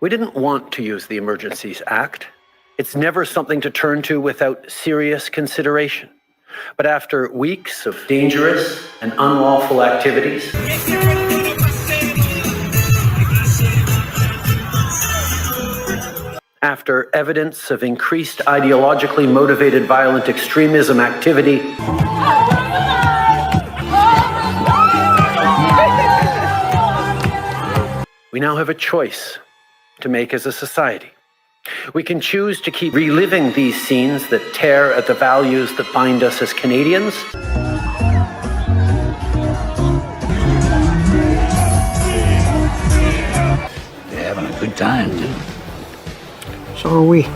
We didn't want to use the Emergencies Act. It's never something to turn to without serious consideration. But after weeks of dangerous and unlawful activities, after evidence of increased ideologically motivated violent extremism activity, we now have a choice to make as a society. We can choose to keep reliving these scenes that tear at the values that bind us as Canadians. They're having a good time, too. So are we.